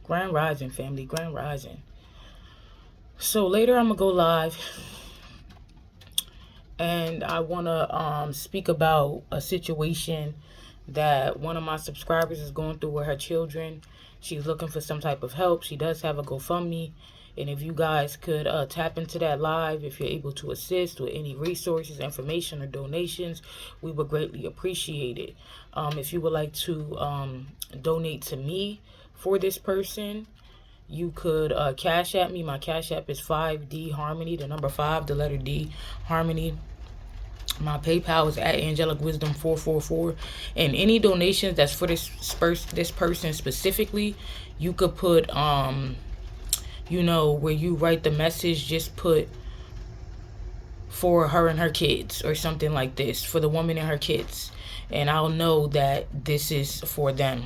Grand Rising, family. Grand Rising. So later I'm going to go live and I want to speak about a situation that one of my subscribers is going through with her children. She's looking for some type of help. She does have a GoFundMe. And if you guys could tap into that live, if you're able to assist with any resources, information, or donations, we would greatly appreciate it. If you would like to donate to me for this person, you could cash at me. My cash app is 5D Harmony, the number 5, the letter D, Harmony. My PayPal is at Angelic Wisdom 444. And any donations that's for this person specifically, you could put where you write the message, just put for her and her kids or something like this, for the woman and her kids, and I'll know that this is for them.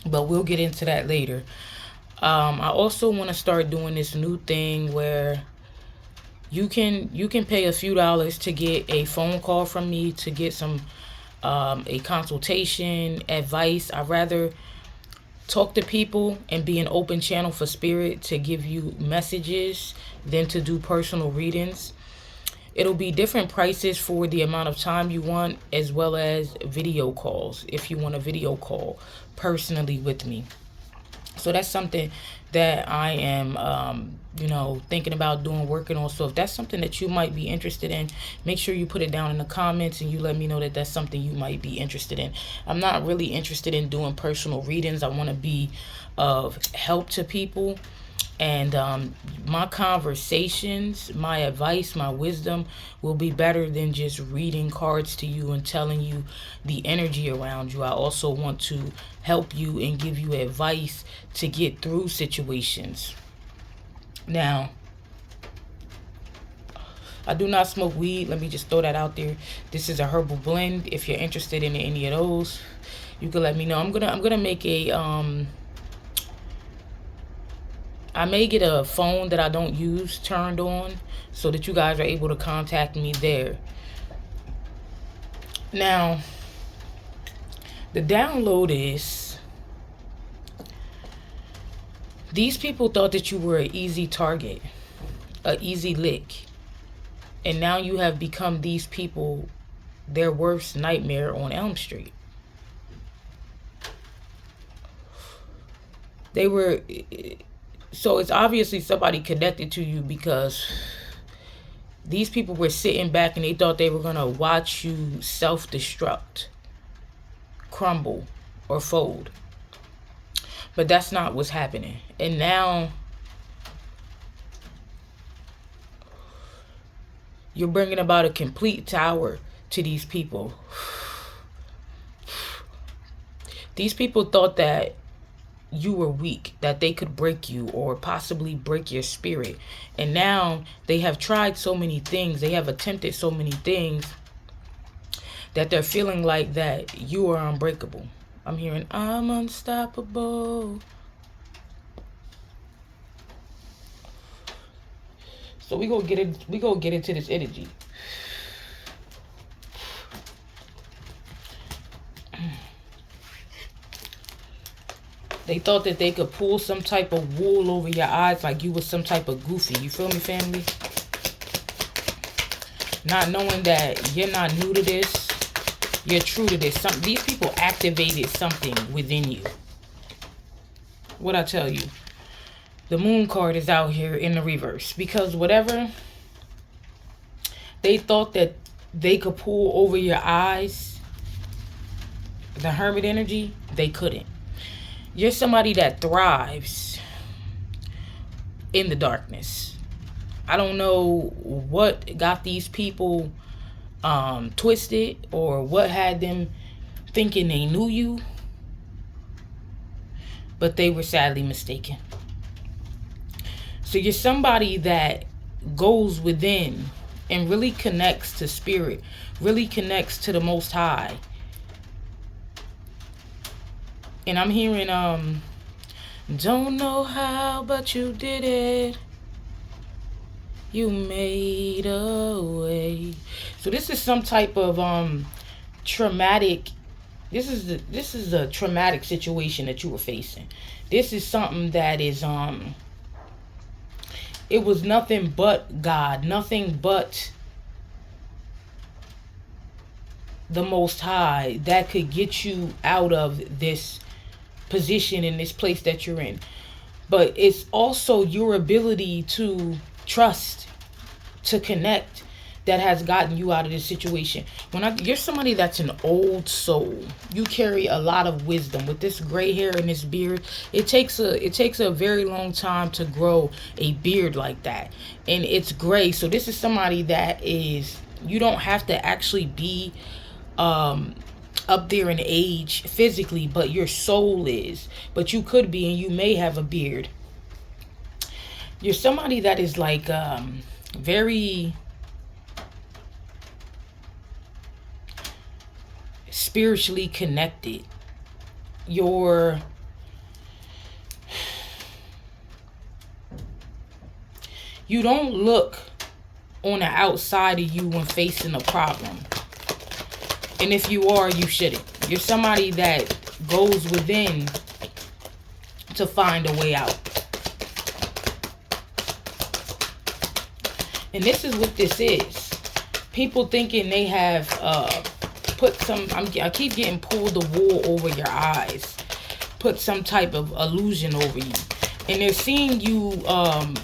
But we'll get into that later. I also want to start doing this new thing where you can pay a few dollars to get a phone call from me, to get some a consultation, advice. I'd rather talk to people and be an open channel for spirit to give you messages than to do personal readings. It'll be different prices for the amount of time you want, as well as video calls if you want a video call personally with me. So that's something that I am, thinking about doing, working on. So if that's something that you might be interested in, make sure you put it down in the comments and you let me know that that's something you might be interested in. I'm not really interested in doing personal readings. I want to be of help to people. And my conversations, my advice, my wisdom will be better than just reading cards to you and telling you the energy around you. I also want to help you and give you advice to get through situations. Now, I do not smoke weed. Let me just throw that out there. This is a herbal blend. If you're interested in any of those, you can let me know. I'm gonna make a I may get a phone that I don't use turned on so that you guys are able to contact me there. Now, the download is, these people thought that you were an easy target, an easy lick. And now you have become these people, their worst nightmare on Elm Street. So it's obviously somebody connected to you, because these people were sitting back and they thought they were going to watch you self-destruct, crumble, or fold. But that's not what's happening. And now you're bringing about a complete tower to these people. These people thought that you were weak, that they could break you or possibly break your spirit. And now they have tried so many things, they have attempted so many things, that they're feeling like that you are unbreakable. I'm hearing, I'm unstoppable. So we gonna get into this energy. They thought that they could pull some type of wool over your eyes like you was some type of goofy. You feel me, family? Not knowing that you're not new to this. You're true to this. These people activated something within you. What I tell you? The moon card is out here in the reverse. Because whatever they thought that they could pull over your eyes, the hermit energy, they couldn't. You're somebody that thrives in the darkness. I don't know what got these people twisted, or what had them thinking they knew you, but they were sadly mistaken. So you're somebody that goes within and really connects to spirit, really connects to the Most High. And I'm hearing, don't know how, but you did it. You made a way. So this is some type of traumatic, This is a traumatic situation that you were facing. This is something that is it was nothing but God, nothing but the Most High that could get you out of this position in this place that you're in. But it's also your ability to trust, to connect, that has gotten you out of this situation. You're somebody that's an old soul. You carry a lot of wisdom. With this gray hair and this beard, it takes a very long time to grow a beard like that. And it's gray. So this is somebody that is, you don't have to actually be up there in age physically, but your soul is. But you could be, and you may have a beard. You're somebody that is like very spiritually connected. You don't look on the outside of you when facing a problem. And if you are, you shouldn't. You're somebody that goes within to find a way out. And this is what this is. People thinking they have put some, I keep getting pulled the wool over your eyes. Put some type of illusion over you. And they're seeing you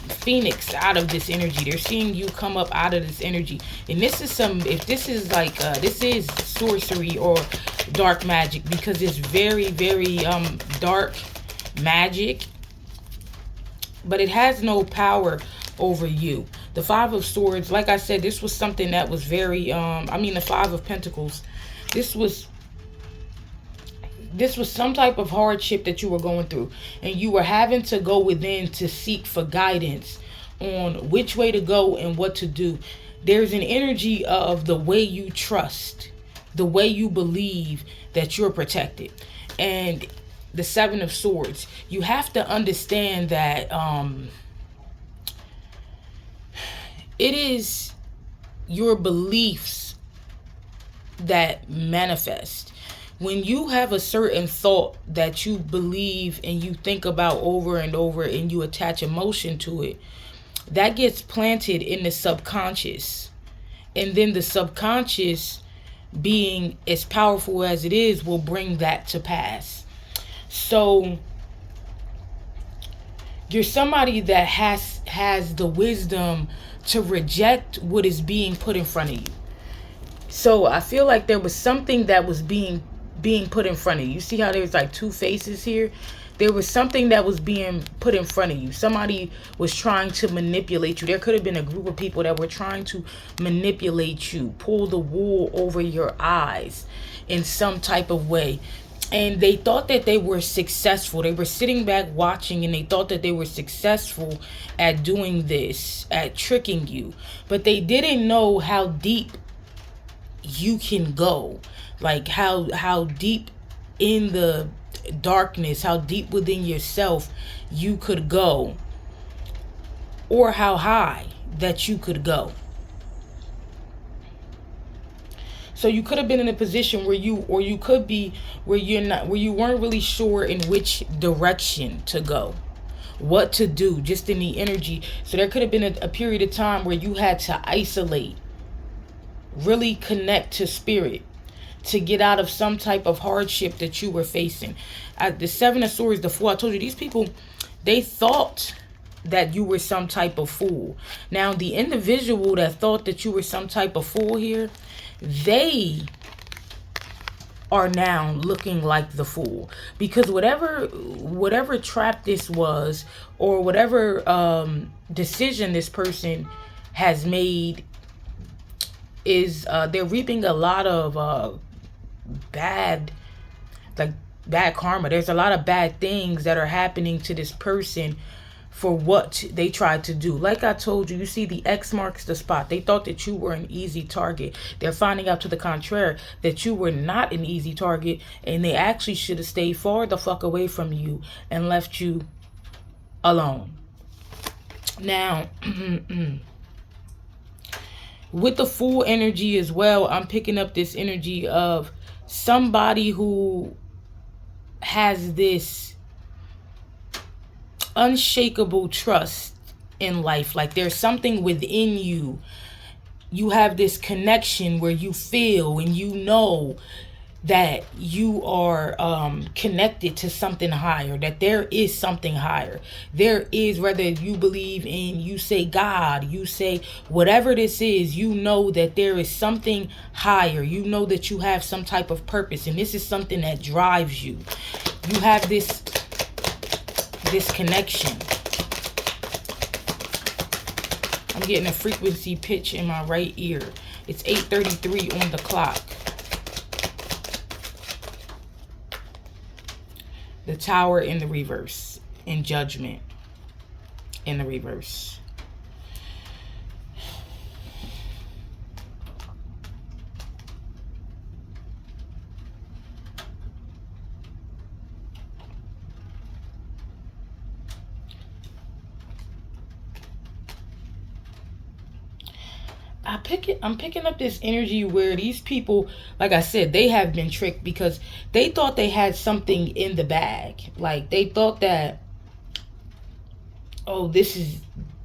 phoenix out of this energy. They're seeing you come up out of this energy. And this is if this is like, this is sorcery or dark magic, because it's very, very dark magic. But it has no power over you. The Five of Swords, like I said, this was something that was very, the Five of Pentacles. This was some type of hardship that you were going through, and you were having to go within to seek for guidance on which way to go and what to do. There's an energy of the way you trust, the way you believe that you're protected. And the Seven of Swords, you have to understand that it is your beliefs that manifest. When you have a certain thought that you believe and you think about over and over, and you attach emotion to it, that gets planted in the subconscious. And then the subconscious, being as powerful as it is, will bring that to pass. So you're somebody that has the wisdom to reject what is being put in front of you. So I feel like there was something that was being put in front of you. You see how there's like two faces here? There was something that was being put in front of you. Somebody was trying to manipulate you. There could have been a group of people that were trying to manipulate you, pull the wool over your eyes in some type of way. And they thought that they were successful. They were sitting back watching, and they thought that they were successful at doing this, at tricking you. But they didn't know how deep you can go. Like how deep in the darkness, how deep within yourself you could go, or how high that you could go. So you could have been in a position where you weren't really sure in which direction to go, what to do, just in the energy. So there could have been a period of time where you had to isolate, really connect to spirit, to get out of some type of hardship that you were facing. The Seven of Swords, the Fool, I told you, these people, they thought that you were some type of fool. Now, the individual that thought that you were some type of fool here, they are now looking like the fool. Because whatever trap this was, or whatever decision this person has made, is they're reaping a lot of bad karma. There's a lot of bad things that are happening to this person for what they tried to do. Like I told you, you see the X marks the spot. They thought that you were an easy target. They're finding out to the contrary, that you were not an easy target, and they actually should have stayed far the fuck away from you and left you alone. Now, with the Fool energy as well, I'm picking up this energy of somebody who has this unshakable trust in life. Like there's something within you. You have this connection where you feel and you know that you are connected to something higher, that there is something higher. There is, whether you believe in, you say God, you say whatever this is, you know that there is something higher. You know that you have some type of purpose, and this is something that drives you. You have this connection. I'm getting a frequency pitch in my right ear. It's 8:33 on the clock. The Tower in the reverse. In Judgment in the reverse. I'm picking up this energy where these people, like I said, they have been tricked because they thought they had something in the bag. Like they thought that, oh,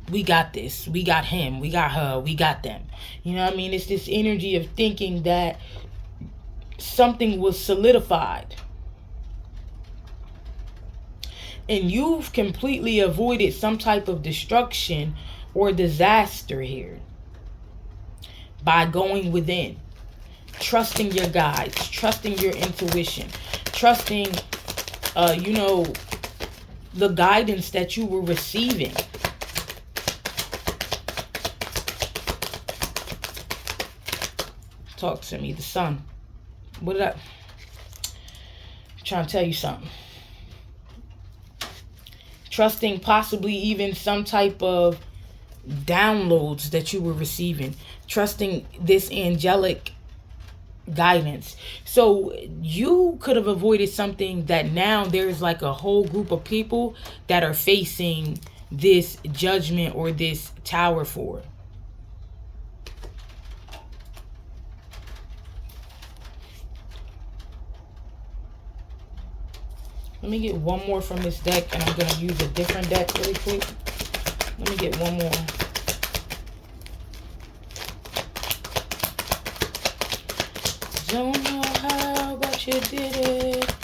we got this, we got him, we got her, we got them. You know what I mean? It's this energy of thinking that something was solidified. And you've completely avoided some type of destruction or disaster here by going within, trusting your guides, trusting your intuition, trusting, the guidance that you were receiving. Talk to me, the sun. What did I'm trying to tell you something. Trusting possibly even some type of downloads that you were receiving, trusting this angelic guidance. So you could have avoided something that now there's like a whole group of people that are facing this judgment or this tower for. Let me get one more from this deck, and I'm going to use a different deck really quick. Let me get one more. Don't know how, but you did it.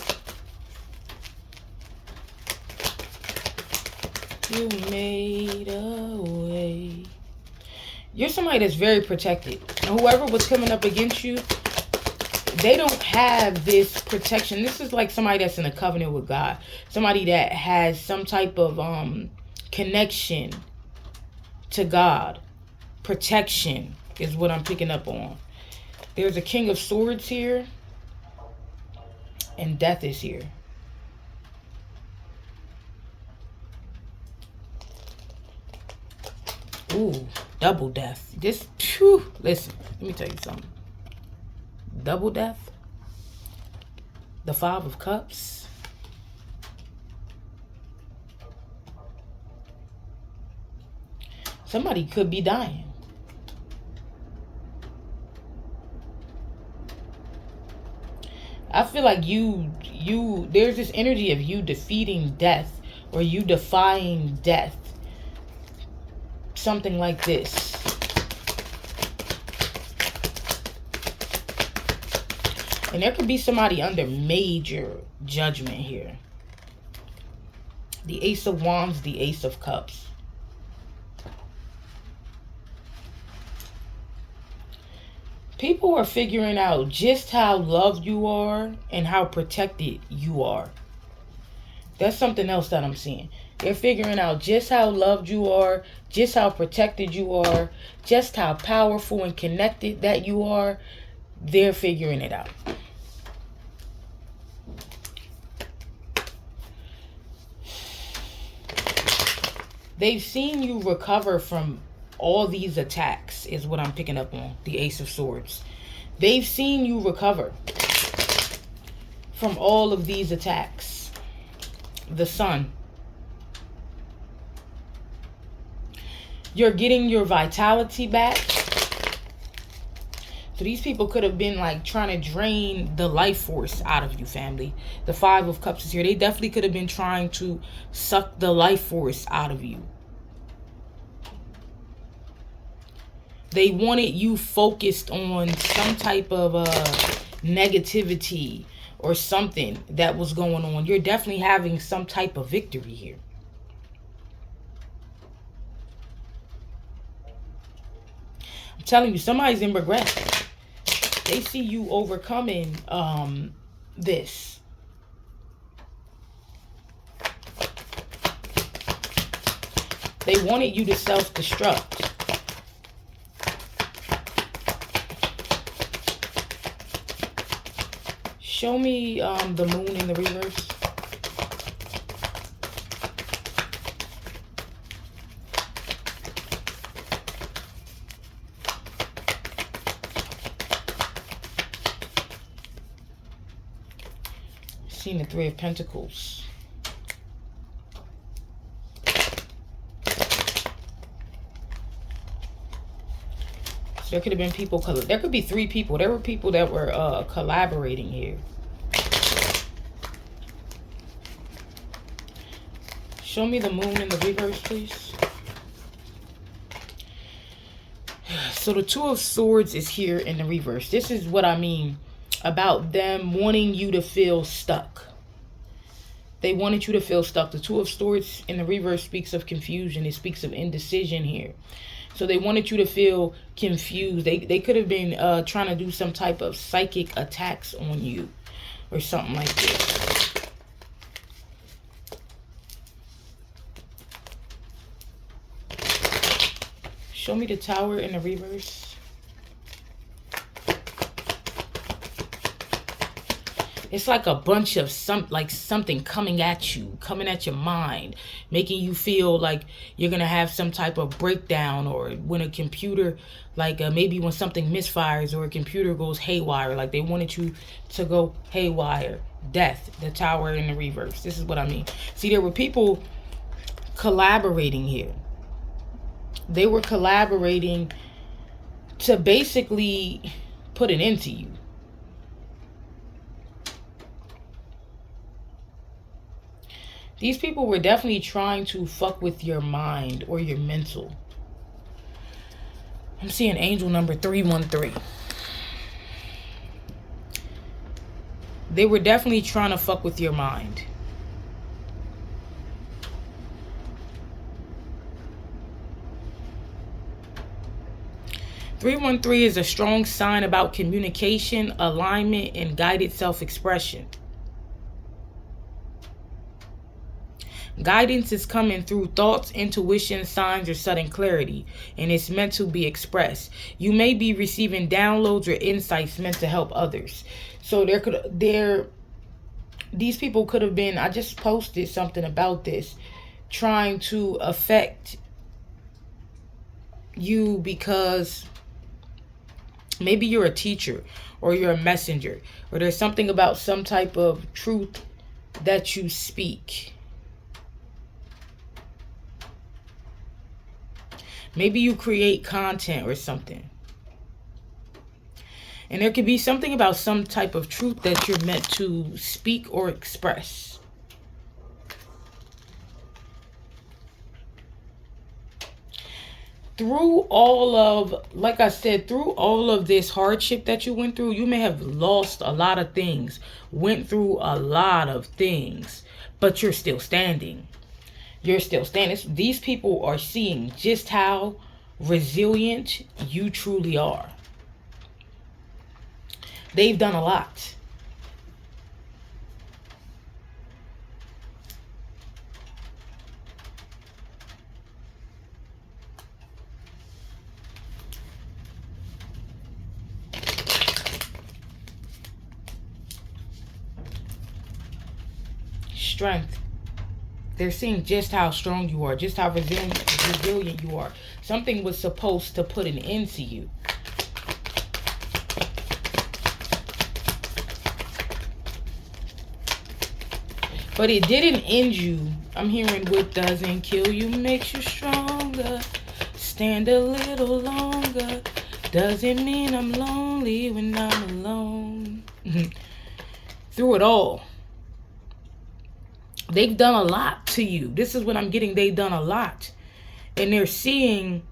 You made a way. You're somebody that's very protected. And whoever was coming up against you, they don't have this protection. This is like somebody that's in a covenant with God. Somebody that has some type of connection to God. Protection is what I'm picking up on. There's a King of Swords here. And Death is here. Ooh, double death. This, whew, listen, let me tell you something. Double death. The Five of Cups. Somebody could be dying. I feel like there's this energy of you defeating death or you defying death. Something like this. And there could be somebody under major judgment here. The Ace of Wands, the Ace of Cups. People are figuring out just how loved you are and how protected you are. That's something else that I'm seeing. They're figuring out just how loved you are, just how protected you are, just how powerful and connected that you are. They're figuring it out. They've seen you recover from all these attacks, is what I'm picking up on. The Ace of Swords. They've seen you recover from all of these attacks. The Sun. You're getting your vitality back. So these people could have been like trying to drain the life force out of you, family. The Five of Cups is here. They definitely could have been trying to suck the life force out of you. They wanted you focused on some type of negativity or something that was going on. You're definitely having some type of victory here. I'm telling you, somebody's in regret. They see you overcoming this. They wanted you to self-destruct. Show me the moon in the reverse. Seen the Three of Pentacles. So there could have been people, there could be 3 people. There were people that were collaborating here. Show me the moon in the reverse, please. So the Two of Swords is here in the reverse. This is what I mean about them wanting you to feel stuck. They wanted you to feel stuck. The Two of Swords in the reverse speaks of confusion. It speaks of indecision here. So they wanted you to feel confused. They could have been trying to do some type of psychic attacks on you or something like this. Show me the Tower in the reverse. It's like a bunch of something coming at you, coming at your mind, making you feel like you're going to have some type of breakdown, or when a computer, like maybe when something misfires or a computer goes haywire, like they wanted you to go haywire. Death, the Tower in the reverse. This is what I mean. See, there were people collaborating here. They were collaborating to basically put an end to you. These people were definitely trying to fuck with your mind or your mental. I'm seeing angel number 313. They were definitely trying to fuck with your mind. (313) is a strong sign about communication, alignment, and guided self-expression. Guidance is coming through thoughts, intuition, signs, or sudden clarity, and it's meant to be expressed. You may be receiving downloads or insights meant to help others. So these people could have been, I just posted something about this, trying to affect you because maybe you're a teacher or you're a messenger, or there's something about some type of truth that you speak. Maybe you create content or something. And there could be something about some type of truth that you're meant to speak or express. Through all of, like I said, through all of this hardship that you went through, you may have lost a lot of things, went through a lot of things, but you're still standing. You're still standing. These people are seeing just how resilient you truly are. They've done a lot. Strength. They're seeing just how strong you are, just how resilient you are. Something was supposed to put an end to you. But it didn't end you. I'm hearing what doesn't kill you makes you stronger. Stand a little longer. Doesn't mean I'm lonely when I'm alone. Through it all. They've done a lot to you. This is what I'm getting. They've done a lot. And they're seeing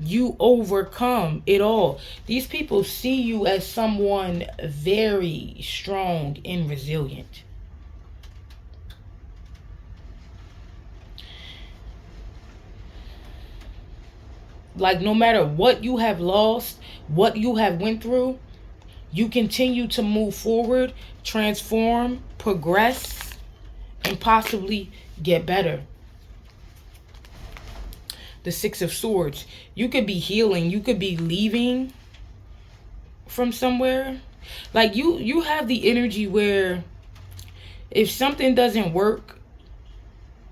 you overcome it all. These people see you as someone very strong and resilient. Like, no matter what you have lost, what you have went through, you continue to move forward, transform, progress, and possibly get better. The Six of Swords. You could be healing. You could be leaving from somewhere. Like, you have the energy where if something doesn't work,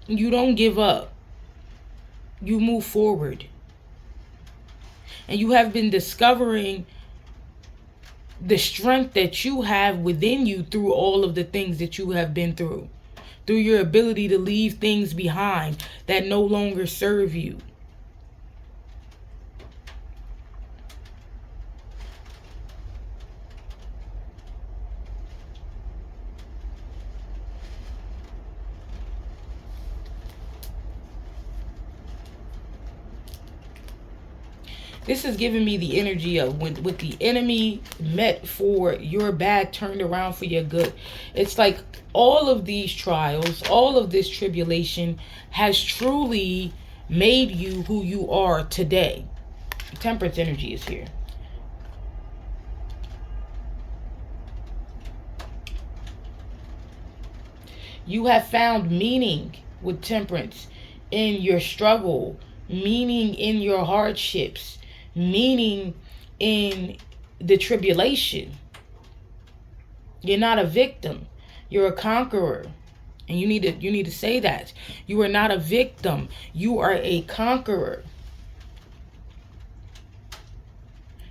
you don't give up. You move forward. And you have been discovering the strength that you have within you through all of the things that you have been through. Through your ability to leave things behind that no longer serve you. This is giving me the energy of when with the enemy met for your bad turned around for your good. It's like all of these trials, all of this tribulation has truly made you who you are today. Temperance energy is here. You have found meaning with temperance in your struggle, meaning in your hardships, meaning in the tribulation. You're not a victim. You're a conqueror. And you need to say that. You are not a victim. You are a conqueror.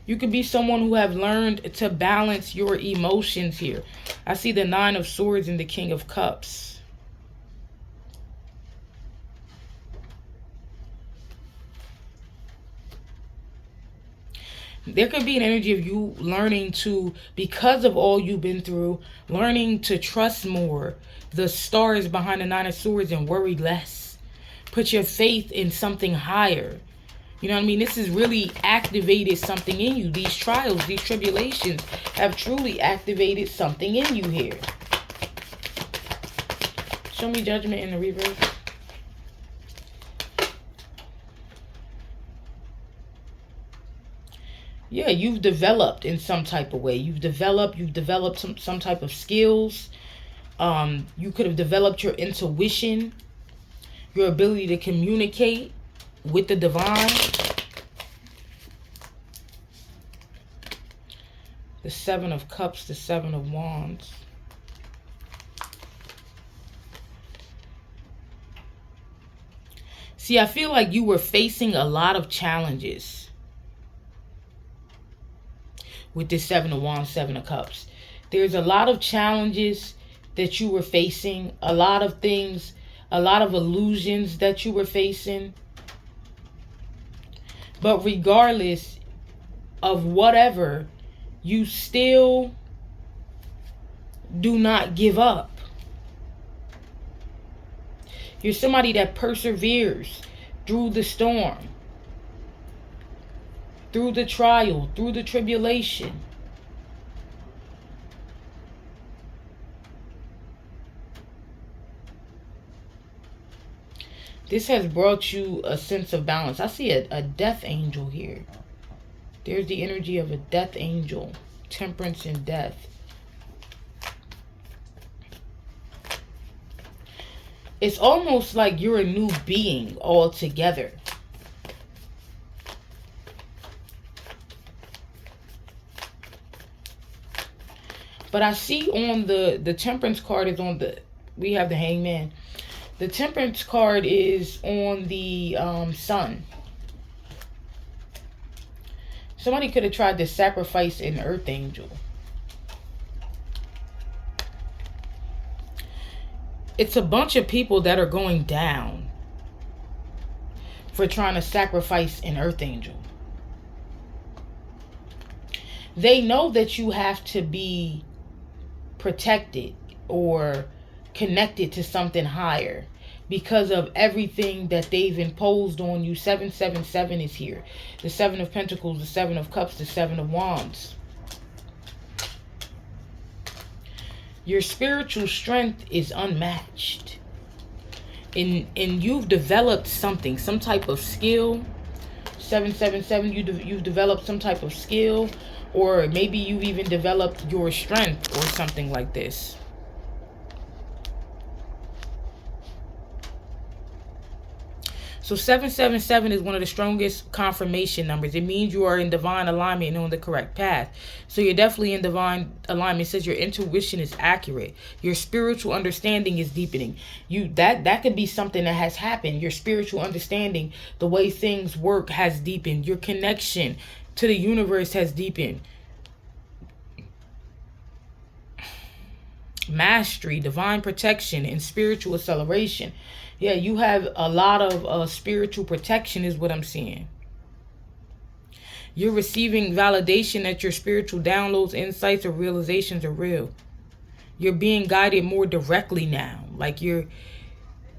You could be someone who have learned to balance your emotions here. I see the Nine of Swords and the King of Cups. There could be an energy of you learning to, because of all you've been through, learning to trust more the stars behind the Nine of Swords and worry less. Put your faith in something higher. You know what I mean? This has really activated something in you. These trials, these tribulations have truly activated something in you here. Show me Judgment in the reverse. Yeah, you've developed in some type of way. You've developed some type of skills. You could have developed your intuition, your ability to communicate with the divine. The Seven of Cups, the Seven of Wands. See, I feel like you were facing a lot of challenges with this Seven of Wands, Seven of Cups. There's a lot of challenges that you were facing, a lot of things, a lot of illusions that you were facing. But regardless of whatever, you still do not give up. You're somebody that perseveres through the storm, through the trial, through the tribulation. This has brought you a sense of balance. I see a death angel here. There's the energy of a death angel. Temperance and death. It's almost like you're a new being altogether. But I see on the Temperance card is on the, we have the Hangman. The Temperance card is on the Sun. Somebody could have tried to sacrifice an Earth Angel. It's a bunch of people that are going down for trying to sacrifice an Earth Angel. They know that you have to be protected or connected to something higher because of everything that they've imposed on you. 777 is here. The 7 of Pentacles, the 7 of Cups, the 7 of Wands. Your spiritual strength is unmatched. And you've developed something, some type of skill. 777, you've developed some type of skill, or maybe you've even developed your strength or something like this. So 777 is one of the strongest confirmation numbers. It means you are in divine alignment and on the correct path. So you're definitely in divine alignment. It says your intuition is accurate. Your spiritual understanding is deepening. That could be something that has happened. Your spiritual understanding, the way things work, has deepened. Your connection to the universe has deepened. Mastery, divine protection, and spiritual acceleration. Yeah, you have a lot of spiritual protection is what I'm seeing. You're receiving validation that your spiritual downloads, insights, or realizations are real. You're being guided more directly now.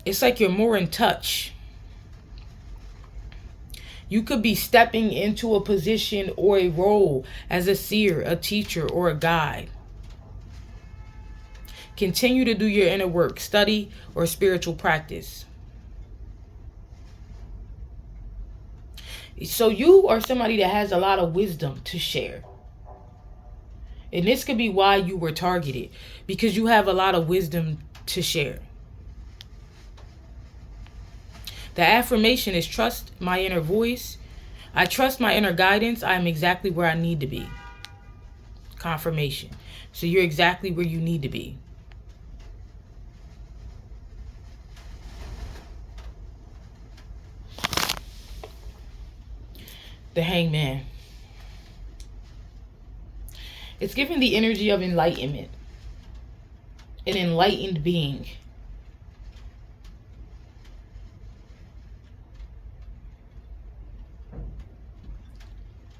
It's like you're more in touch. You could be stepping into a position or a role as a seer, a teacher, or a guide. Continue to do your inner work, study, or spiritual practice. So you are somebody that has a lot of wisdom to share. And this could be why you were targeted, because you have a lot of wisdom to share. The affirmation is trust my inner voice. I trust my inner guidance. I am exactly where I need to be. Confirmation. So you're exactly where you need to be. The Hangman. It's giving the energy of enlightenment. An enlightened being.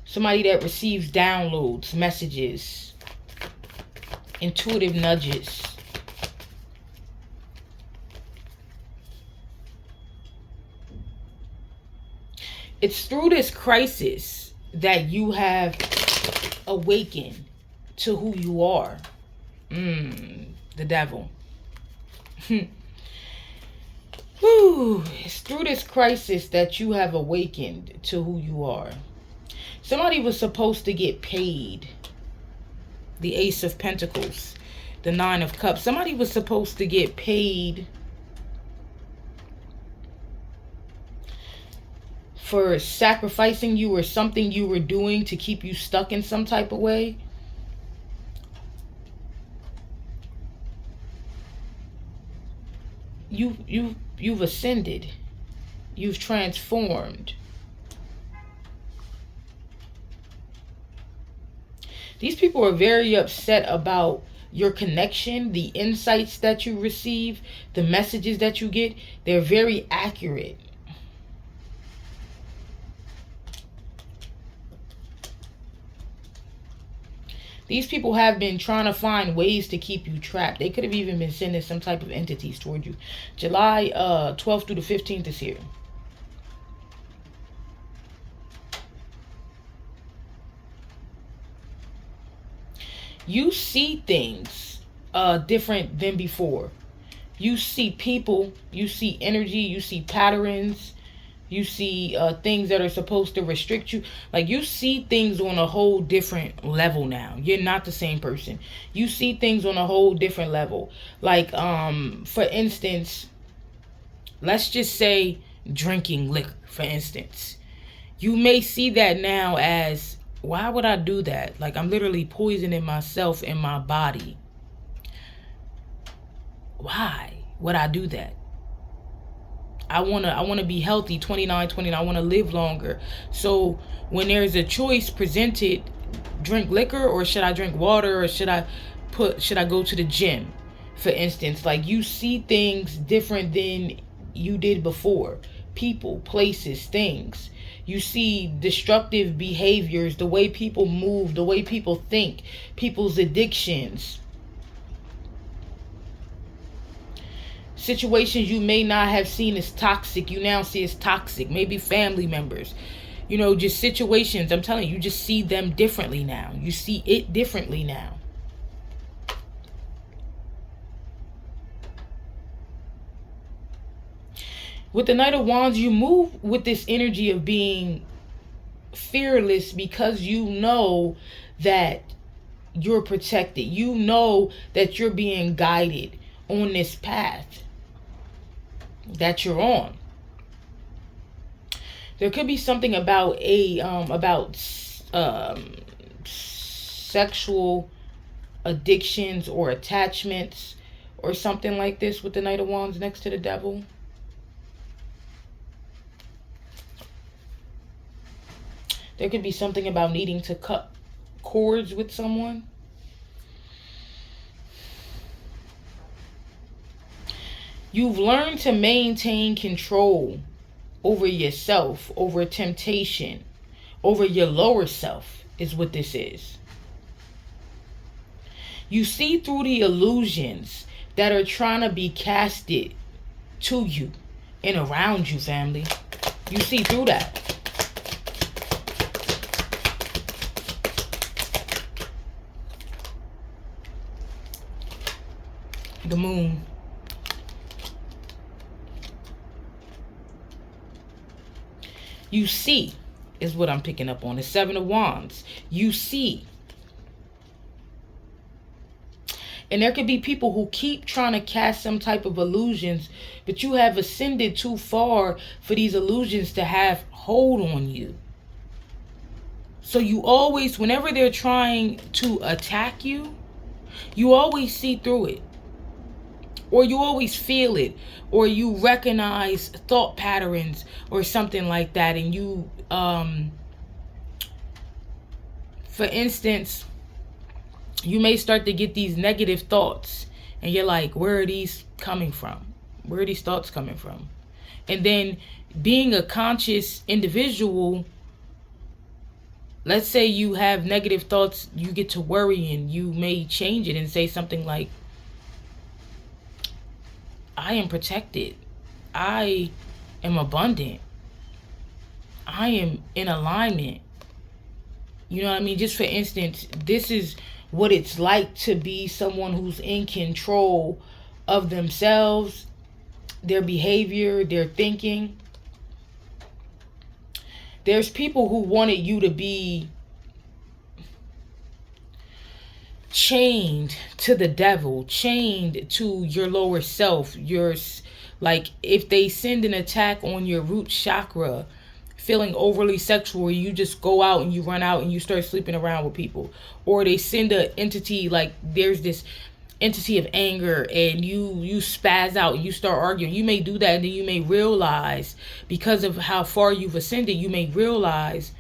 Somebody that receives downloads, messages, intuitive nudges. It's through this crisis that you have awakened to who you are. The devil. Whew. It's through this crisis that you have awakened to who you are. Somebody was supposed to get paid. The Ace of Pentacles. The 9 of Cups. Somebody was supposed to get paid for sacrificing you or something you were doing to keep you stuck in some type of way. You've ascended. You've transformed. These people are very upset about your connection, the insights that you receive, the messages that you get. They're very accurate. These people have been trying to find ways to keep you trapped. They could have even been sending some type of entities toward you. July 12th through the 15th is here. You see things different than before. You see people, you see energy, you see patterns. You see things that are supposed to restrict you. Like, you see things on a whole different level now. You're not the same person. You see things on a whole different level. Like, for instance, let's just say drinking liquor, for instance. You may see that now as, why would I do that? Like, I'm literally poisoning myself and my body. Why would I do that? I wanna be healthy, 29. I wanna live longer. So when there's a choice presented, drink liquor or should I drink water, or should I go to the gym, for instance? Like, you see things different than you did before. people, places, things. You see destructive behaviors, the way people move, the way people think, people's addictions. Situations you may not have seen as toxic, you now see as toxic. Maybe family members. Just situations. I'm telling you, you just see them differently now. You see it differently now. With the Knight of Wands, you move with this energy of being fearless because you know that you're protected. You know that you're being guided on this path that you're on. There could be something about sexual addictions or attachments or something like this with the Knight of Wands next to the Devil. There could be something about needing to cut cords with someone. You've learned to maintain control over yourself, over temptation, over your lower self is what this is. You see through the illusions that are trying to be casted to you and around you, family. You see through that. The Moon. You see is what I'm picking up on. The Seven of Wands. You see. And there could be people who keep trying to cast some type of illusions, but you have ascended too far for these illusions to have hold on you. So you always, whenever they're trying to attack you, you always see through it. Or you always feel it, or you recognize thought patterns or something like that. And you, for instance, you may start to get these negative thoughts and you're like, where are these coming from? Where are these thoughts coming from? And then being a conscious individual, let's say you have negative thoughts, you get to worry and you may change it and say something like, I am protected. I am abundant. I am in alignment. You know what I mean? Just for instance, this is what it's like to be someone who's in control of themselves, their behavior, their thinking. There's people who wanted you to be chained to the devil, chained to your lower self. Like if they send an attack on your root chakra, feeling overly sexual, you just go out and you run out and you start sleeping around with people. Or they send an entity, like there's this entity of anger and you spaz out and you start arguing. You may do that and then you may realize, because of how far you've ascended, you may realize,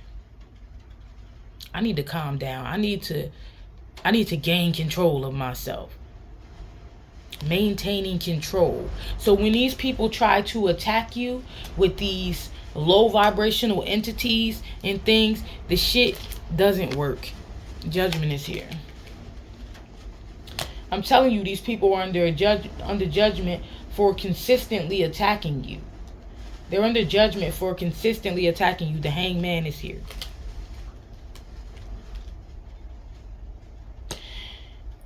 I need to calm down. I need to gain control of myself. Maintaining control. So when these people try to attack you with these low vibrational entities and things, the shit doesn't work. Judgment is here. I'm telling you, these people are under judgment for consistently attacking you. They're under judgment for consistently attacking you. The Hangman is here.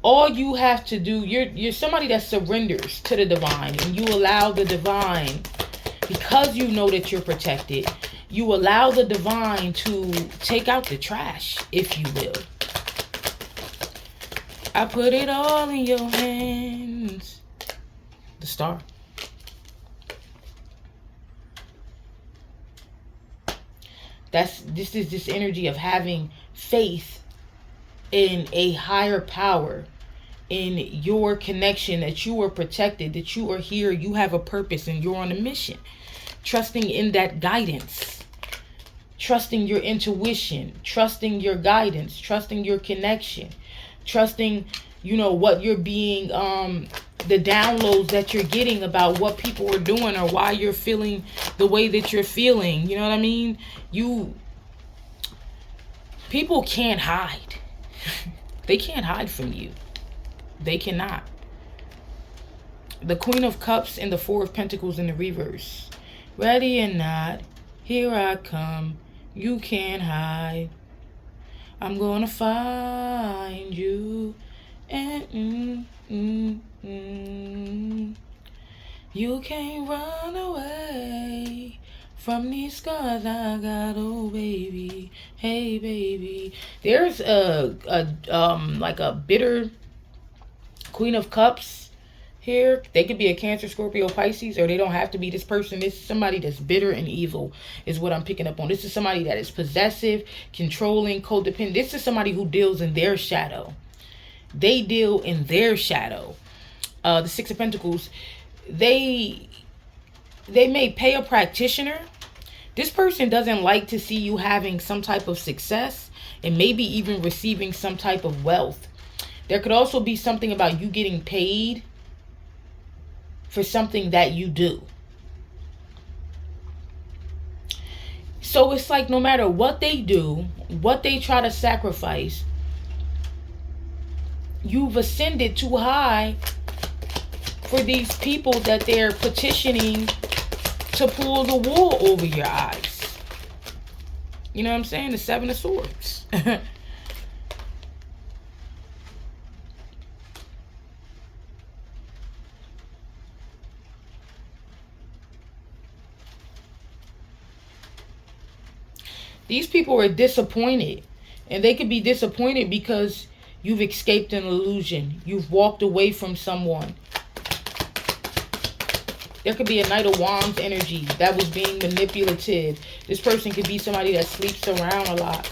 All you have to do, you're somebody that surrenders to the divine, and you allow the divine, because you know that you're protected, you allow the divine to take out the trash, if you will. I put it all in your hands. The Star. This is this energy of having faith in a higher power, in your connection, that you are protected, that you are here, you have a purpose, and you're on a mission. Trusting in that guidance. Trusting your intuition. Trusting your guidance. Trusting your connection. Trusting, what you're being, the downloads that you're getting about what people are doing or why you're feeling the way that you're feeling. You know what I mean? People can't hide. They can't hide from you. They cannot. The Queen of Cups and the Four of Pentacles in the reverse. Ready or not, here I come. You can't hide. I'm gonna find you. And you can't run away from these scars I got, oh baby, hey baby. There's like a bitter Queen of Cups here. They could be a Cancer, Scorpio, Pisces, or they don't have to be this person. This is somebody that's bitter and evil is what I'm picking up on. This is somebody that is possessive, controlling, codependent. This is somebody who deals in their shadow. They deal in their shadow. The Six of Pentacles, they may pay a practitioner. This person doesn't like to see you having some type of success and maybe even receiving some type of wealth. There could also be something about you getting paid for something that you do. So it's like no matter what they do, what they try to sacrifice, you've ascended too high for these people that they're petitioning to pull the wool over your eyes. You know what I'm saying? The Seven of Swords. These people are disappointed. And they could be disappointed because you've escaped an illusion. You've walked away from someone. There could be a Knight of Wands energy that was being manipulative. This person could be somebody that sleeps around a lot.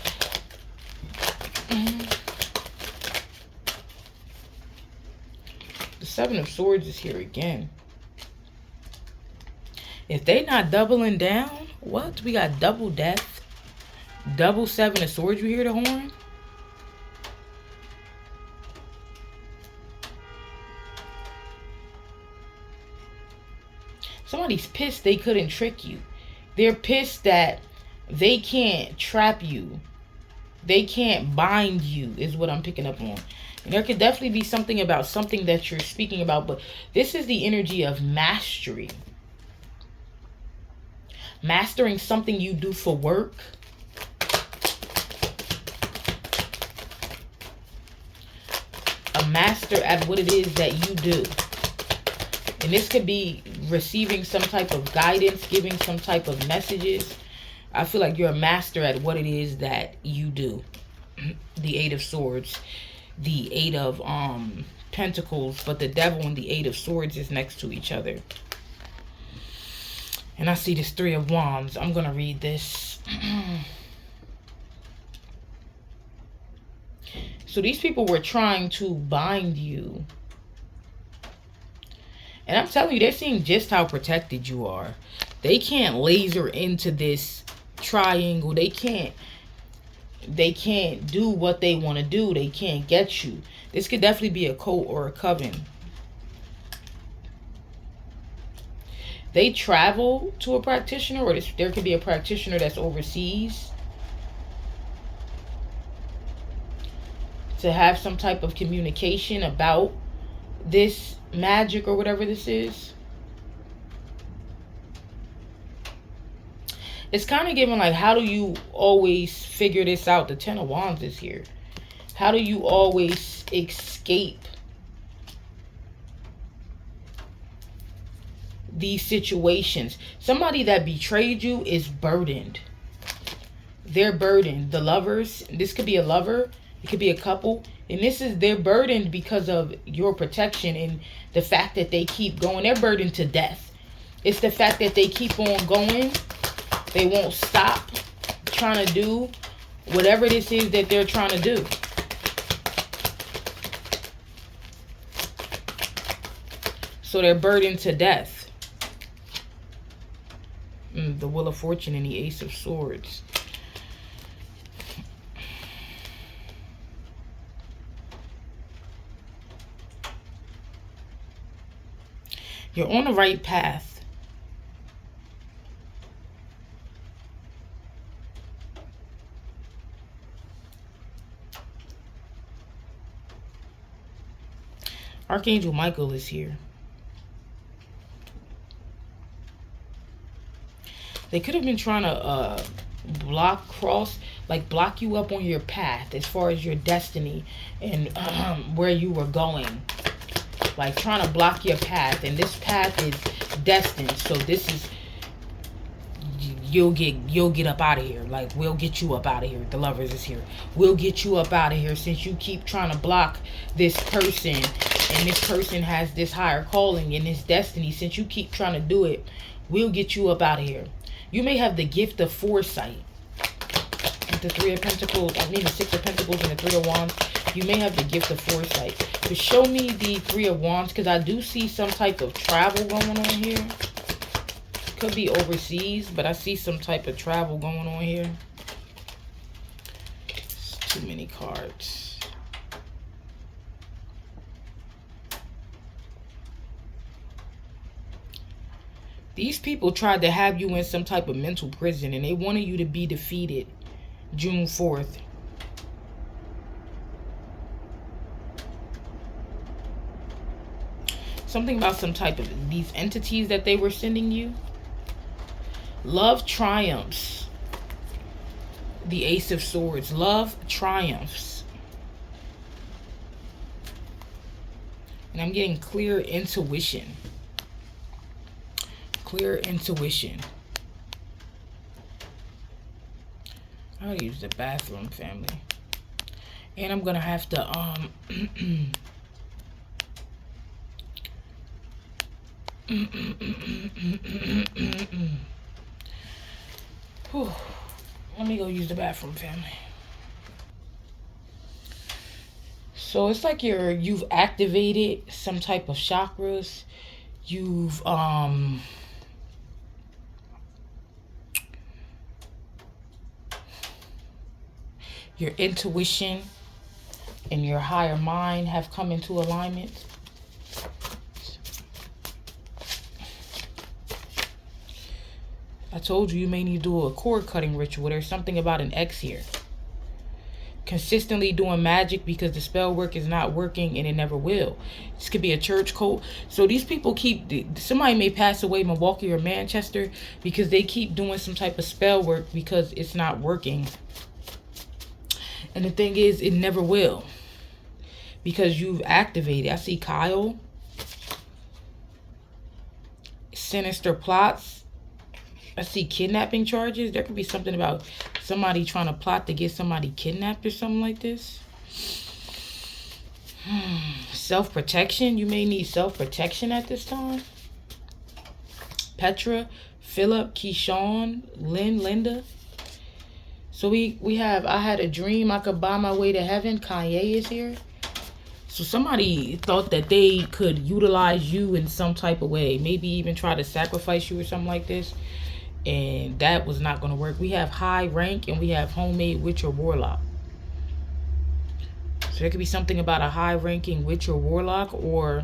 The Seven of Swords is here again. If they not doubling down, what? We got double death. Double Seven of Swords. You hear the horn? Somebody's pissed they couldn't trick you. They're pissed that they can't trap you. They can't bind you, is what I'm picking up on. And there could definitely be something about something that you're speaking about, but this is the energy of mastery. Mastering something you do for work. A master at what it is that you do. And this could be receiving some type of guidance, giving some type of messages. I feel like you're a master at what it is that you do. The Eight of Swords. The Eight of Pentacles. But the Devil and the Eight of Swords is next to each other. And I see this Three of Wands. I'm going to read this. So these people were trying to bind you. And I'm telling you, they're seeing just how protected you are. They can't laser into this triangle. They can't do what they want to do. They can't get you. This could definitely be a cult or a coven. They travel to a practitioner, or there could be a practitioner that's overseas to have some type of communication about this magic or whatever this is. It's kind of giving like, how do you always figure this out? The Ten of Wands is here. How do you always escape these situations? Somebody that betrayed you is burdened. They're burdened. The Lovers, this could be a lover, it could be a couple, and they're burdened because of your protection and the fact that they keep going. They're burdened to death. It's the fact that they keep on going. They won't stop trying to do whatever this is that they're trying to do. So they're burdened to death. The Wheel of Fortune and the Ace of Swords. You're on the right path. Archangel Michael is here. They could have been trying to block you up on your path as far as your destiny and where you were going. Like trying to block your path, and this path is destined. So this is, you'll get up out of here. Like, we'll get you up out of here. The Lovers is here. We'll get you up out of here, since you keep trying to block this person, and this person has this higher calling and this destiny. Since you keep trying to do it, we'll get you up out of here. You may have the gift of foresight. With the Three of Pentacles, I mean the Six of Pentacles and the Three of Wands. You may have the gift of foresight. To show me the Three of Wands, because I do see some type of travel going on here. Could be overseas, but I see some type of travel going on here. It's too many cards. These people tried to have you in some type of mental prison, and they wanted you to be defeated June 4th. Something about some type of these entities that they were sending you. Love triumphs. The Ace of Swords. Love triumphs. And I'm getting clear intuition. Clear intuition. I'm gonna use the bathroom, family. And I'm gonna have to let me go use the bathroom, family. So it's like you've activated some type of chakras. You've your intuition and your higher mind have come into alignment. I told you may need to do a cord cutting ritual. There's something about an X here. Consistently doing magic because the spell work is not working, and it never will. This could be a church cult. So these people somebody may pass away in Milwaukee or Manchester because they keep doing some type of spell work because it's not working. And the thing is, it never will. Because you've activated. I see Kyle. Sinister plots. I see kidnapping charges. There could be something about somebody trying to plot to get somebody kidnapped or something like this. Self-protection. You may need self-protection at this time. Petra, Philip, Keyshawn, Linda. So we have, I had a dream I could buy my way to heaven. Kanye is here. So somebody thought that they could utilize you in some type of way. Maybe even try to sacrifice you or something like this. And that was not going to work. We have high rank and we have homemade witch or warlock. So there could be something about a high ranking witch or warlock, or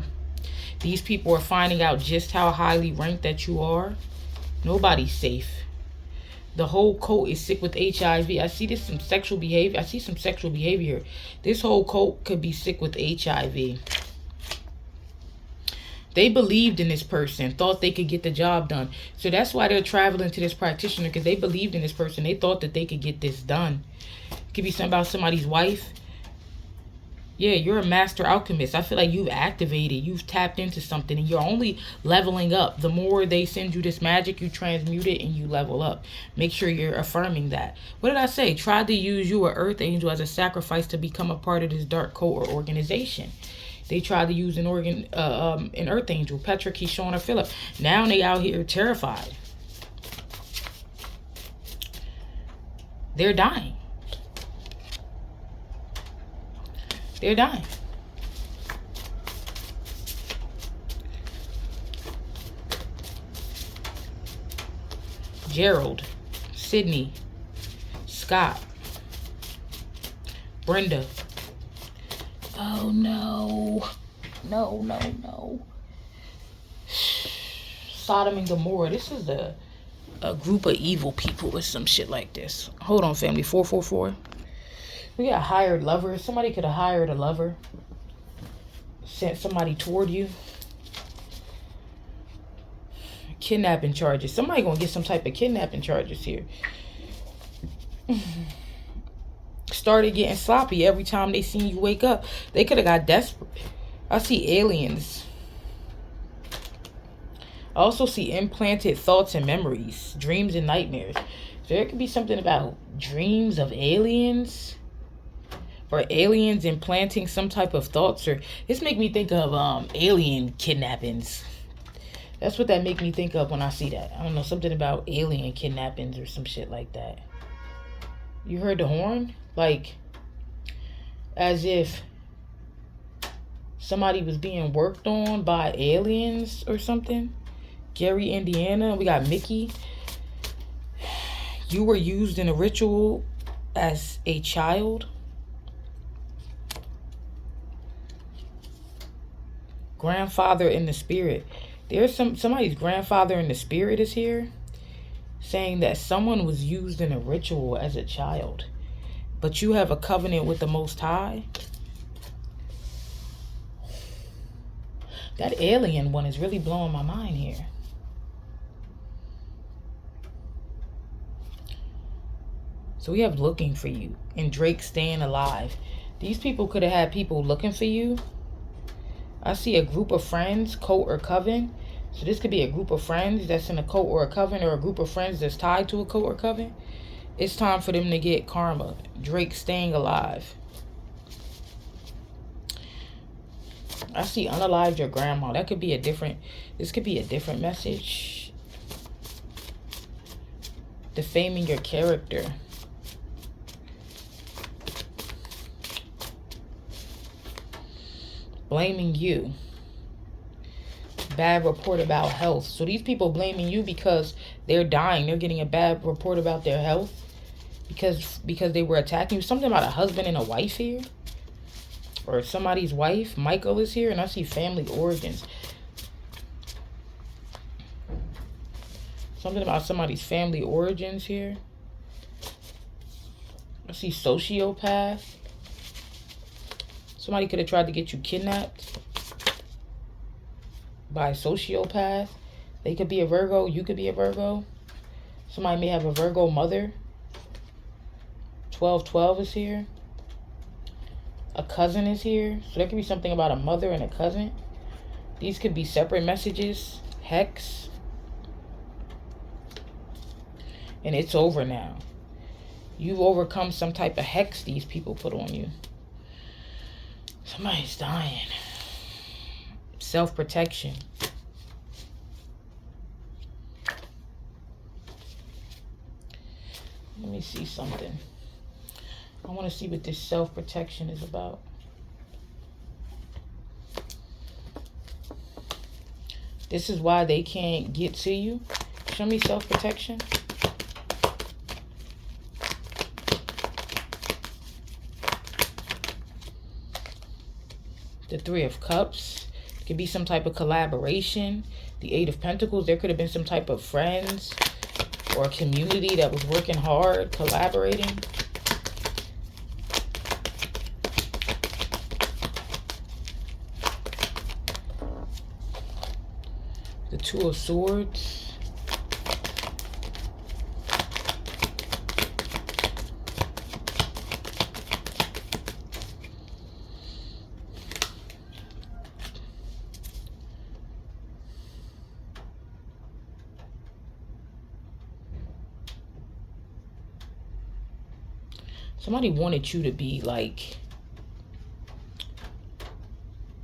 these people are finding out just how highly ranked that you are. Nobody's safe. The whole cult is sick with HIV. I see this some sexual behavior. I see some sexual behavior. This whole cult could be sick with HIV. They believed in this person, thought they could get the job done. So that's why they're traveling to this practitioner, because they believed in this person. They thought that they could get this done. It could be something about somebody's wife. Yeah, you're a master alchemist. I feel like you've activated, you've tapped into something, and you're only leveling up. The more they send you this magic, you transmute it and you level up. Make sure you're affirming that. What did I say? Try to use you, an earth angel, as a sacrifice to become a part of this dark cult or organization. They tried to use an earth angel, Petra, Keyshawn, or Philip. Now they out here terrified. They're dying. They're dying. Gerald, Sydney, Scott, Brenda. Oh no. No. Sodom and Gomorrah. This is a group of evil people with some shit like this. Hold on, family. 444. We got hired lovers. Somebody could have hired a lover. sent somebody toward you. Kidnapping charges. Somebody gonna get some type of kidnapping charges here. Started getting sloppy every time they seen you wake up. They could have got desperate. I see aliens. I also see implanted thoughts and memories, dreams and nightmares. So there could be something about dreams of aliens, or aliens implanting some type of thoughts. Or this make me think of alien kidnappings. That's what that make me think of when I see that. I don't know, something about alien kidnappings or some shit like that. You heard the horn? Like, as if somebody was being worked on by aliens or something. Gary, Indiana. We got Mickey. You were used in a ritual as a child. Grandfather in the spirit. There's somebody's grandfather in the spirit is here, saying that someone was used in a ritual as a child, but you have a covenant with the Most High. That alien one is really blowing my mind here. So we have looking for you and Drake staying alive. These people could have had people looking for you. I see a group of friends, cult or coven. So this could be a group of friends that's in a cult or a coven, or a group of friends that's tied to a cult or coven. It's time for them to get karma. Drake staying alive. I see unalived your grandma. That could be a different, this could be a different message. Defaming your character. Blaming you. Bad report about health. So these people blaming you because they're dying. They're getting a bad report about their health because they were attacking you. Something about a husband and a wife here, or somebody's wife. Michael is here, and I see family origins. Something about somebody's family origins here. I see sociopath. Somebody could have tried to get you kidnapped by a sociopath. They could be a Virgo. You could be a Virgo. Somebody may have a Virgo mother. 1212 is here. A cousin is here. So there could be something about a mother and a cousin. These could be separate messages. Hex. And it's over now. You've overcome some type of hex these people put on you. Somebody's dying. Self-protection. Let me see something. I want to see what this self-protection is about. This is why they can't get to you. Show me self-protection. The Three of Cups. It could be some type of collaboration. The Eight of Pentacles. There could have been some type of friends or a community that was working hard, collaborating. The Two of Swords. Somebody wanted you to be like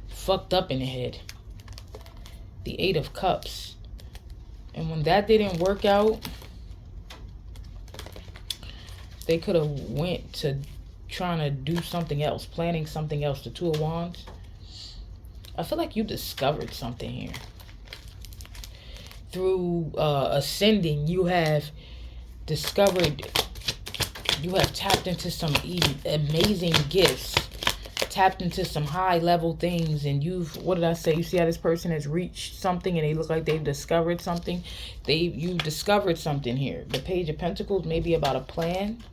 fucked up in the head. The Eight of Cups. And when that didn't work out, they could have went to trying to do something else, planning something else. The Two of Wands. I feel like you discovered something here. Through ascending, you have discovered, you have tapped into some amazing gifts, tapped into some high level things, and you've, what did I say? You see how this person has reached something and they look like they've discovered something. You've discovered something here. The Page of Pentacles may be about a plan.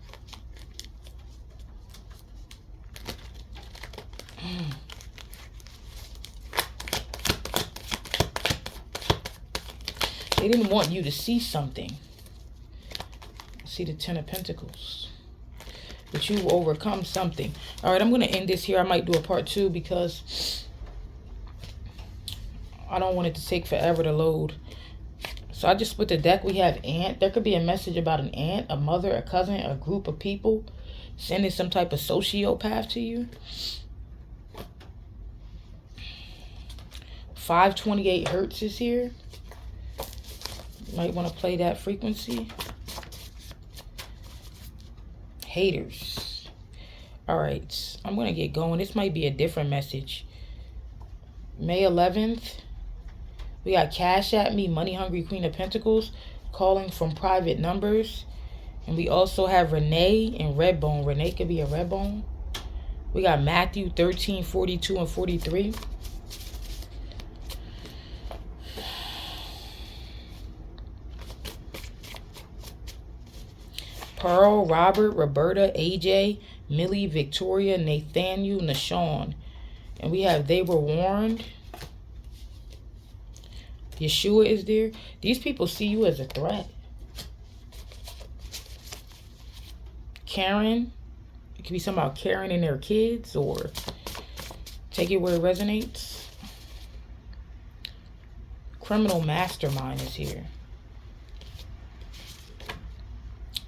They didn't want you to see something. See the Ten of Pentacles. But you overcome something. All right, I'm going to end this here. I might do a part 2 because I don't want it to take forever to load. So I just split the deck. We have aunt. There could be a message about an aunt, a mother, a cousin, a group of people sending some type of sociopath to you. 528 hertz is here. Might want to play that frequency. Haters. All right, I'm going to get going. This might be a different message. May 11th. We got Cash at Me, Money Hungry Queen of Pentacles, calling from private numbers. And we also have Renee and Redbone. Renee could be a Redbone. We got Matthew 13, 42 and 43. Pearl, Robert, Roberta, AJ, Millie, Victoria, Nathaniel, Nashawn. And we have They Were Warned. Yeshua is there. These people see you as a threat. Karen. It could be something about Karen and their kids, or take it where it resonates. Criminal mastermind is here.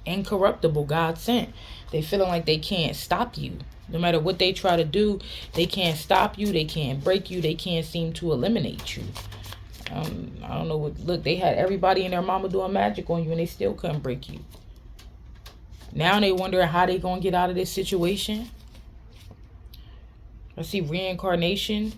Incorruptible, God sent. They feeling like they can't stop you. No matter what they try to do, they can't stop you. They can't break you. They can't seem to eliminate you. I don't know what. Look, they had everybody and their mama doing magic on you, and they still couldn't break you. Now they wonder how they gonna get out of this situation. I see reincarnation.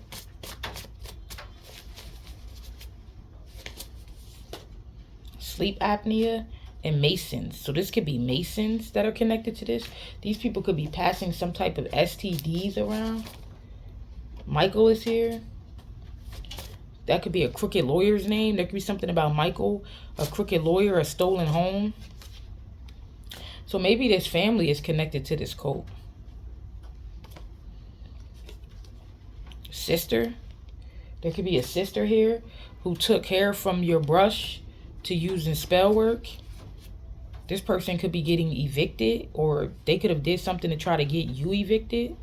Sleep apnea. And Masons. So this could be Masons that are connected to this. These people could be passing some type of STDs around. Michael is here. That could be a crooked lawyer's name. There could be something about Michael, a crooked lawyer, a stolen home. So maybe this family is connected to this cult. Sister. There could be a sister here who took hair from your brush to use in spell work. This person could be getting evicted, or they could have did something to try to get you evicted.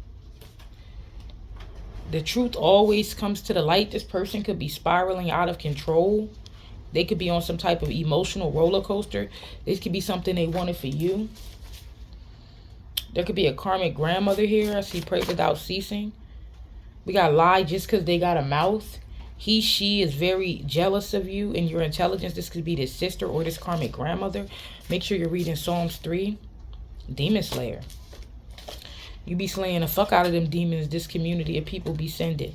The truth always comes to the light. This person could be spiraling out of control. They could be on some type of emotional roller coaster. This could be something they wanted for you. There could be a karmic grandmother here. I see pray without ceasing. We got lie just because they got a mouth. He, she is very jealous of you and your intelligence. This could be this sister or this karmic grandmother. Make sure you're reading Psalms 3. Demon Slayer. You be slaying the fuck out of them demons this community of people be sending.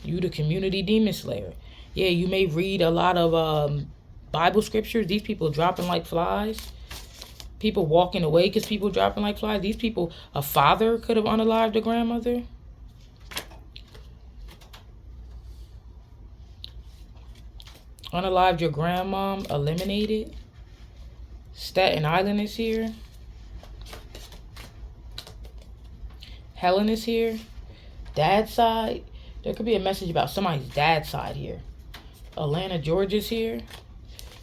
You the community demon slayer. Yeah, you may read a lot of Bible scriptures. These people dropping like flies. People walking away because people dropping like flies. These people, a father could have unalived a grandmother. Unalived your grandmom, eliminated. Staten Island is here. Helen is here. Dad's side. There could be a message about somebody's dad's side here. Atlanta, Georgia's here.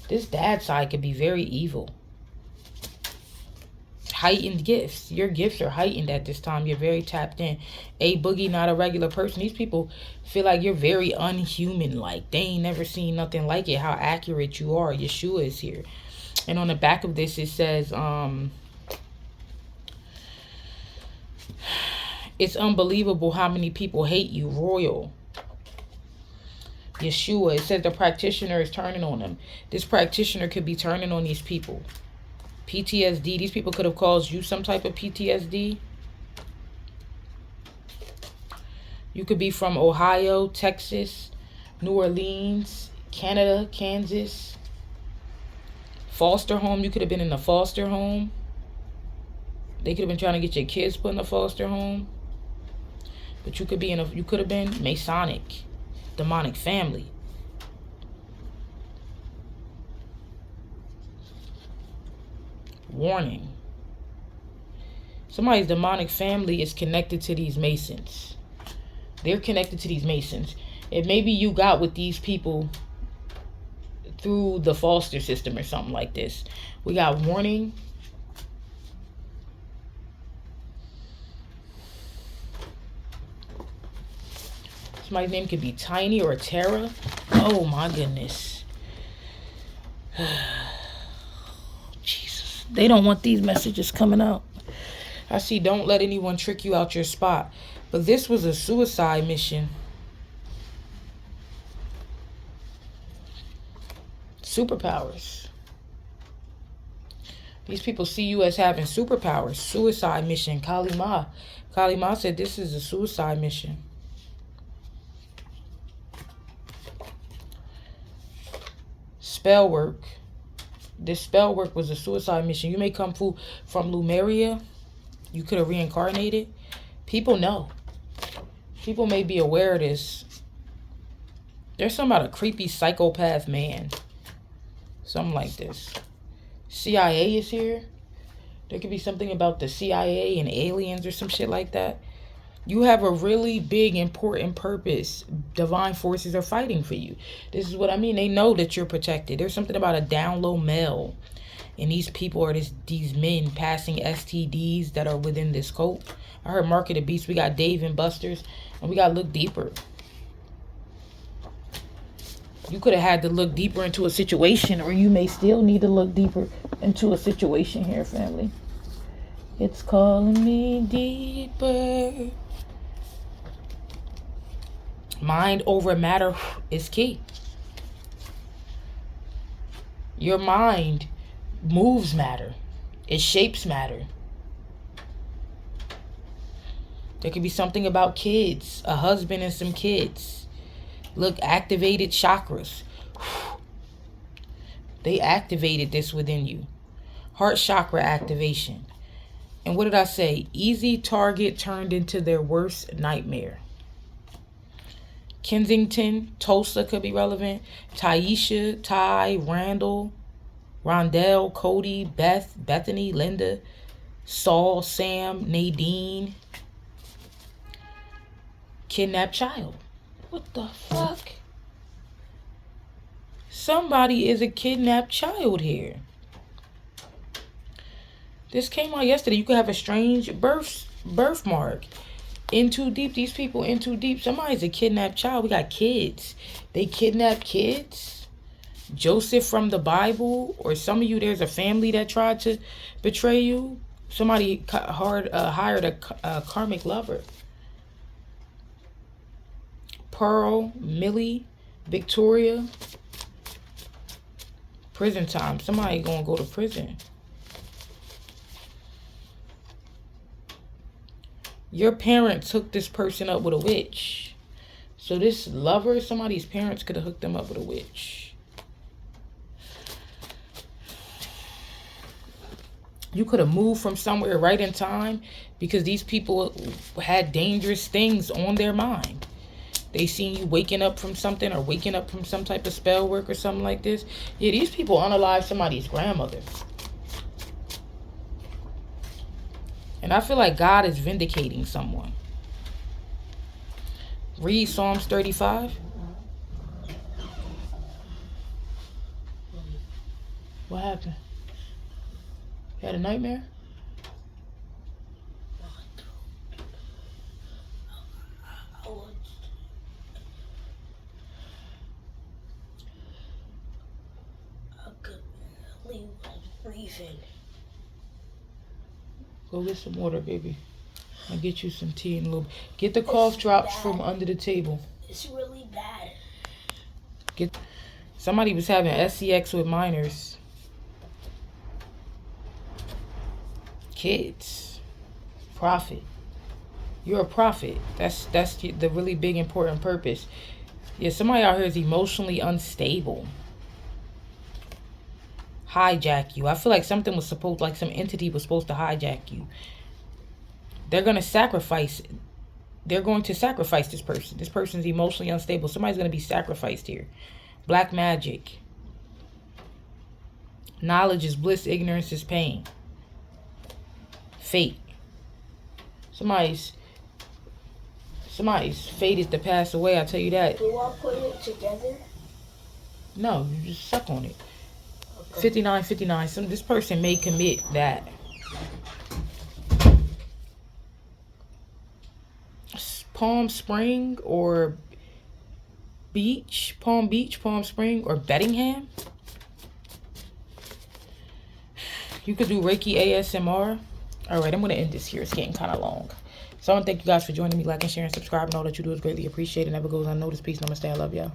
This dad's side could be very evil. Heightened gifts. Your gifts are heightened at this time. You're very tapped in. A Boogie, not a regular person. These people feel like you're very unhuman-like. They ain't never seen nothing like it. How accurate you are. Yeshua is here. And on the back of this, it says, it's unbelievable how many people hate you. Royal. Yeshua. It says the practitioner is turning on them. This practitioner could be turning on these people. PTSD. These people could have caused you some type of PTSD. You could be from Ohio, Texas, New Orleans, Canada, Kansas. Foster home. You could have been in a foster home. They could have been trying to get your kids put in a foster home. But you could be in a, you could have been Masonic, demonic family. Warning. Somebody's demonic family is connected to these Masons. They're connected to these Masons. And maybe you got with these people through the foster system or something like this. We got warning. Somebody's name could be Tiny or Tara. Oh my goodness. Jesus. They don't want these messages coming out. I see, don't let anyone trick you out your spot. But this was a suicide mission. Superpowers. These people see you as having superpowers. Suicide mission. Kali Ma. Kali Ma said this is a suicide mission. Spell work. This spell work was a suicide mission. You may come from Lemuria. You could have reincarnated. People know. People may be aware of this. There's something about a creepy psychopath man. Something like this. CIA is here. There could be something about the CIA and aliens or some shit like that. You have a really big, important purpose. Divine forces are fighting for you. This is what I mean. They know that you're protected. There's something about a down low male. And these people are these men passing STDs that are within this cult. I heard Mark of the Beast. We got Dave and Buster's. And we got to look deeper. You could have had to look deeper into a situation. Or you may still need to look deeper into a situation here, family. It's calling me deeper. Mind over matter is key. Your mind moves matter. It shapes matter. There could be something about kids. A husband and some kids. Look, activated chakras. They activated this within you. Heart chakra activation. And what did I say? Easy target turned into their worst nightmare. Kensington, Tulsa could be relevant. Taisha, Ty, Randall, Rondell, Cody, Beth, Bethany, Linda, Saul, Sam, Nadine. Kidnapped child. What the fuck? Somebody is a kidnapped child here. This came out yesterday. You could have a strange birthmark. In too deep. These people in too deep. Somebody's a kidnapped child. We got kids. They kidnap kids. Joseph from the Bible. Or some of you, there's a family that tried to betray you. Somebody hired a karmic lover. Pearl, Millie, Victoria. Prison time. Somebody gonna go to prison. Your parents hooked this person up with a witch. So this lover, somebody's parents could have hooked them up with a witch. You could have moved from somewhere right in time because these people had dangerous things on their mind. They seen you waking up from something or waking up from some type of spell work or something like this. Yeah, these people unalived somebody's grandmother. And I feel like God is vindicating someone. Read Psalms 35. What happened? You had a nightmare? I could barely breathing. Go get some water, baby. I'll get you some tea and a little. Get the cough drops from under the table. It's really bad. Somebody was having SCX with minors. Kids. Prophet. You're a prophet. That's the really big important purpose. Yeah, somebody out here is emotionally unstable. Hijack you. I feel like something was supposed, like some entity was supposed to hijack you. They're going to sacrifice. They're going to sacrifice this person. This person's emotionally unstable. Somebody's going to be sacrificed here. Black magic. Knowledge is bliss. Ignorance is pain. Fate. Somebody's Somebody's fate is to pass away, I tell you that. Do I put it together? No, you just suck on it. Okay. 59. This person may commit that. Palm Spring or Beach, Palm Beach, Palm Spring, or Bettingham. You could do Reiki ASMR. All right, I'm going to end this here. It's getting kind of long. So I want to thank you guys for joining me. Like and share and subscribe. And all that you do is greatly appreciated. Never goes unnoticed. Peace. Namaste. I love y'all.